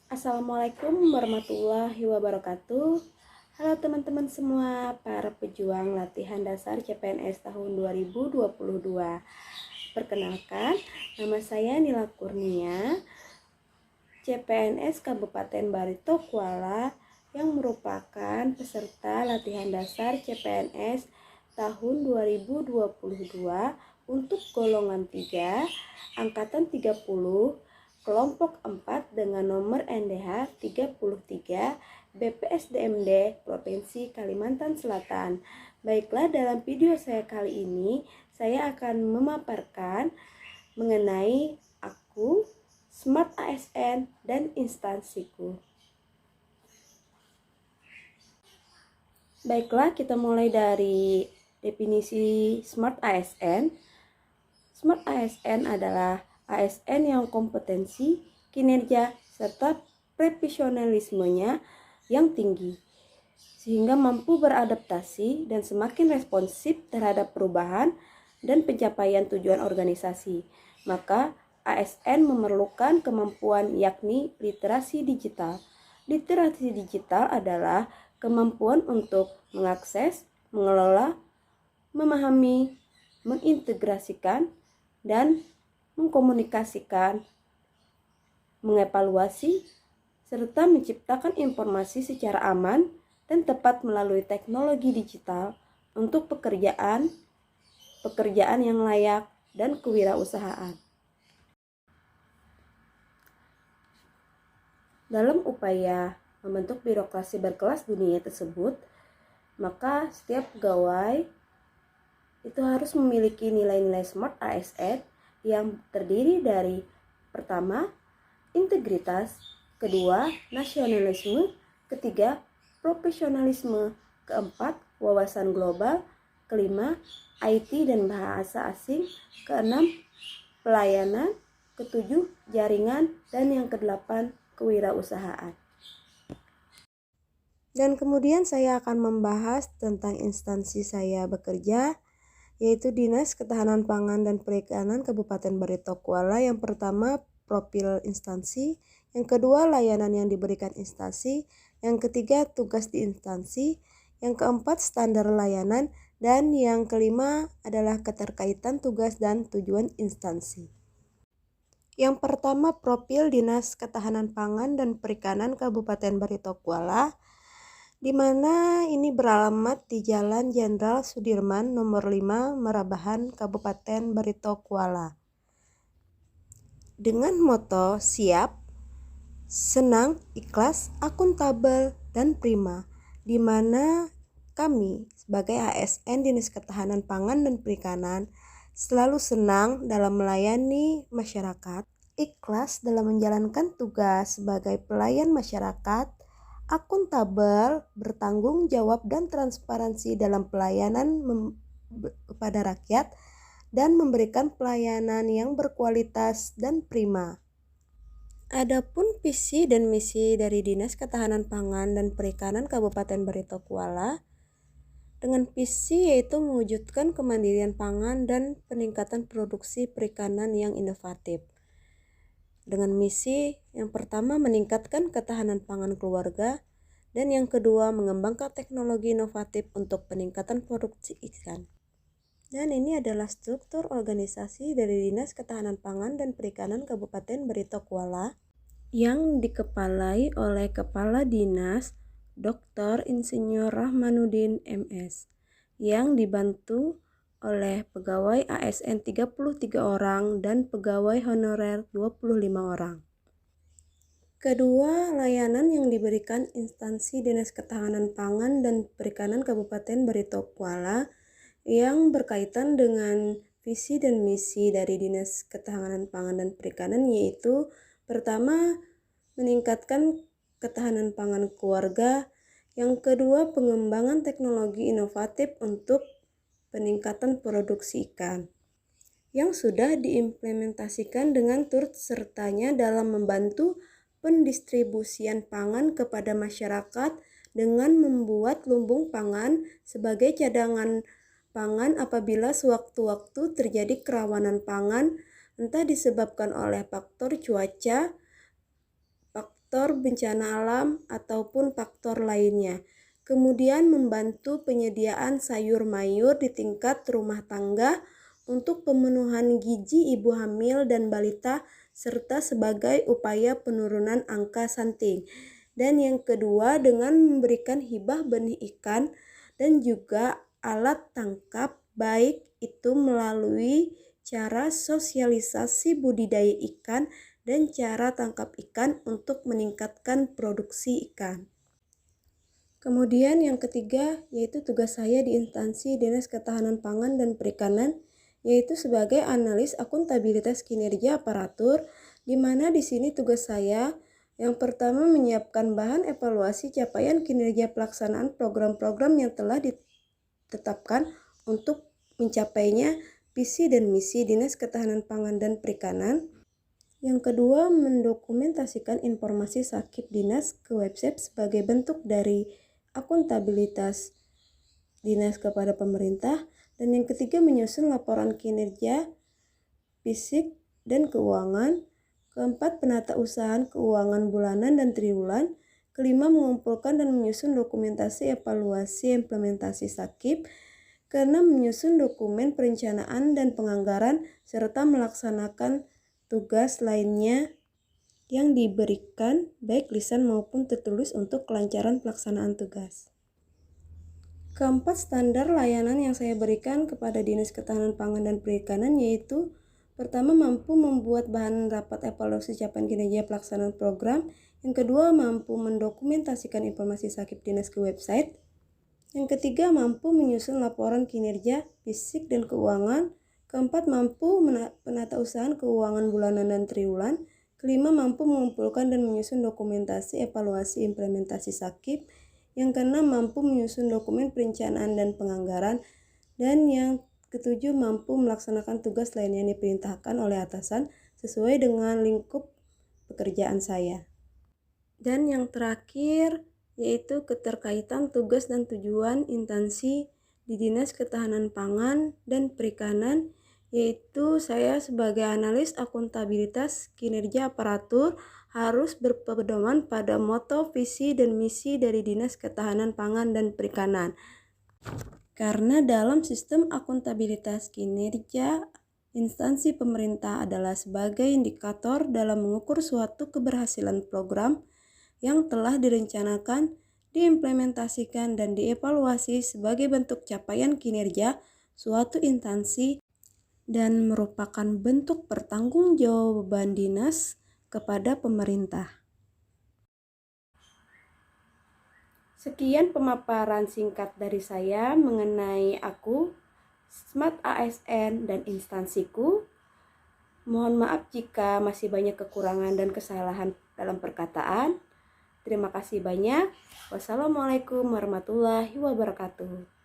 Assalamualaikum warahmatullahi wabarakatuh. Halo teman-teman semua, para pejuang latihan dasar CPNS tahun 2022. Perkenalkan, nama saya Nila Kurnia, CPNS Kabupaten Barito Kuala yang merupakan peserta latihan dasar CPNS tahun 2022 untuk golongan 3, angkatan 30, kelompok 4 dengan nomor NDH 33 BPSDMD Provinsi Kalimantan Selatan. Baiklah, dalam video saya kali ini saya akan memaparkan mengenai aku, Smart ASN, dan instansiku. Baiklah, kita mulai dari definisi Smart ASN. Smart ASN adalah ASN yang kompetensi, kinerja, serta profesionalismenya yang tinggi, sehingga mampu beradaptasi dan semakin responsif terhadap perubahan dan pencapaian tujuan organisasi. Maka ASN memerlukan kemampuan yakni literasi digital. Literasi digital adalah kemampuan untuk mengakses, mengelola, memahami, mengintegrasikan, dan mengkomunikasikan, mengevaluasi, serta menciptakan informasi secara aman dan tepat melalui teknologi digital untuk pekerjaan yang layak dan kewirausahaan. Dalam upaya membentuk birokrasi berkelas dunia tersebut, maka setiap pegawai itu harus memiliki nilai-nilai Smart ASN yang terdiri dari pertama, integritas, kedua, nasionalisme, ketiga, profesionalisme, keempat, wawasan global, kelima, IT dan bahasa asing, keenam, pelayanan, ketujuh, jaringan, dan yang kedelapan, kewirausahaan. Dan kemudian saya akan membahas tentang instansi saya bekerja, yaitu Dinas Ketahanan Pangan dan Perikanan Kabupaten Barito Kuala. Yang pertama, profil instansi, yang kedua, layanan yang diberikan instansi, yang ketiga, tugas di instansi, yang keempat, standar layanan, dan yang kelima adalah keterkaitan tugas dan tujuan instansi. Yang pertama, profil Dinas Ketahanan Pangan dan Perikanan Kabupaten Barito Kuala, di mana ini beralamat di Jalan Jenderal Sudirman nomor 5, Marabahan, Kabupaten Barito Kuala. Dengan moto siap, senang, ikhlas, akuntabel, dan prima, di mana kami sebagai ASN Dinas Ketahanan Pangan dan Perikanan selalu senang dalam melayani masyarakat, ikhlas dalam menjalankan tugas sebagai pelayan masyarakat, akuntabel, bertanggung jawab dan transparansi dalam pelayanan kepada rakyat, dan memberikan pelayanan yang berkualitas dan prima. Adapun visi dan misi dari Dinas Ketahanan Pangan dan Perikanan Kabupaten Barito Kuala, dengan visi yaitu mewujudkan kemandirian pangan dan peningkatan produksi perikanan yang inovatif. Dengan misi yang pertama meningkatkan ketahanan pangan keluarga, dan yang kedua mengembangkan teknologi inovatif untuk peningkatan produksi ikan. Dan ini adalah struktur organisasi dari Dinas Ketahanan Pangan dan Perikanan Kabupaten Barito Kuala yang dikepalai oleh Kepala Dinas Dr. Insinyur Rahmanuddin MS, yang dibantu oleh pegawai ASN 33 orang dan pegawai honorer 25 orang. Kedua, layanan yang diberikan instansi Dinas Ketahanan Pangan dan Perikanan Kabupaten Barito Kuala yang berkaitan dengan visi dan misi dari Dinas Ketahanan Pangan dan Perikanan, yaitu pertama, meningkatkan ketahanan pangan keluarga, yang kedua, pengembangan teknologi inovatif untuk peningkatan produksi ikan, yang sudah diimplementasikan dengan turut sertanya dalam membantu pendistribusian pangan kepada masyarakat dengan membuat lumbung pangan sebagai cadangan pangan apabila sewaktu-waktu terjadi kerawanan pangan, entah disebabkan oleh faktor cuaca, faktor bencana alam ataupun faktor lainnya. Kemudian membantu penyediaan sayur mayur di tingkat rumah tangga untuk pemenuhan gizi ibu hamil dan balita serta sebagai upaya penurunan angka stunting. Dan yang kedua dengan memberikan hibah benih ikan dan juga alat tangkap baik itu melalui cara sosialisasi budidaya ikan dan cara tangkap ikan untuk meningkatkan produksi ikan. Kemudian yang ketiga yaitu tugas saya di instansi Dinas Ketahanan Pangan dan Perikanan, yaitu sebagai analis akuntabilitas kinerja aparatur, di mana di sini tugas saya yang pertama menyiapkan bahan evaluasi capaian kinerja pelaksanaan program-program yang telah ditetapkan untuk mencapainya visi dan misi Dinas Ketahanan Pangan dan Perikanan. Yang kedua, mendokumentasikan informasi sakit dinas ke website sebagai bentuk dari akuntabilitas dinas kepada pemerintah. Dan yang ketiga, menyusun laporan kinerja fisik dan keuangan. Keempat, penatausahaan keuangan bulanan dan triwulan. Kelima, mengumpulkan dan menyusun dokumentasi evaluasi implementasi SAKIP. Keenam, menyusun dokumen perencanaan dan penganggaran serta melaksanakan tugas lainnya yang diberikan baik lisan maupun tertulis untuk kelancaran pelaksanaan tugas. Keempat, standar layanan yang saya berikan kepada Dinas Ketahanan Pangan dan Perikanan yaitu pertama, mampu membuat bahan rapat evaluasi capaian kinerja pelaksanaan program. Yang kedua, mampu mendokumentasikan informasi SAKIP dinas ke website. Yang ketiga, mampu menyusun laporan kinerja fisik dan keuangan. Keempat, mampu penatausahaan keuangan bulanan dan triwulan. Kelima, mampu mengumpulkan dan menyusun dokumentasi evaluasi implementasi SAKIP. Yang keenam, mampu menyusun dokumen perencanaan dan penganggaran. Dan yang ketujuh, mampu melaksanakan tugas lain yang diperintahkan oleh atasan sesuai dengan lingkup pekerjaan saya. Dan yang terakhir yaitu keterkaitan tugas dan tujuan instansi di Dinas Ketahanan Pangan dan Perikanan, yaitu saya sebagai analis akuntabilitas kinerja aparatur harus berpedoman pada moto, visi, dan misi dari Dinas Ketahanan Pangan dan Perikanan. Karena dalam sistem akuntabilitas kinerja, instansi pemerintah adalah sebagai indikator dalam mengukur suatu keberhasilan program yang telah direncanakan, diimplementasikan, dan dievaluasi sebagai bentuk capaian kinerja suatu instansi dan merupakan bentuk pertanggungjawaban dinas kepada pemerintah. Sekian pemaparan singkat dari saya mengenai aku, Smart ASN, dan instansiku. Mohon maaf jika masih banyak kekurangan dan kesalahan dalam perkataan. Terima kasih banyak. Wassalamualaikum warahmatullahi wabarakatuh.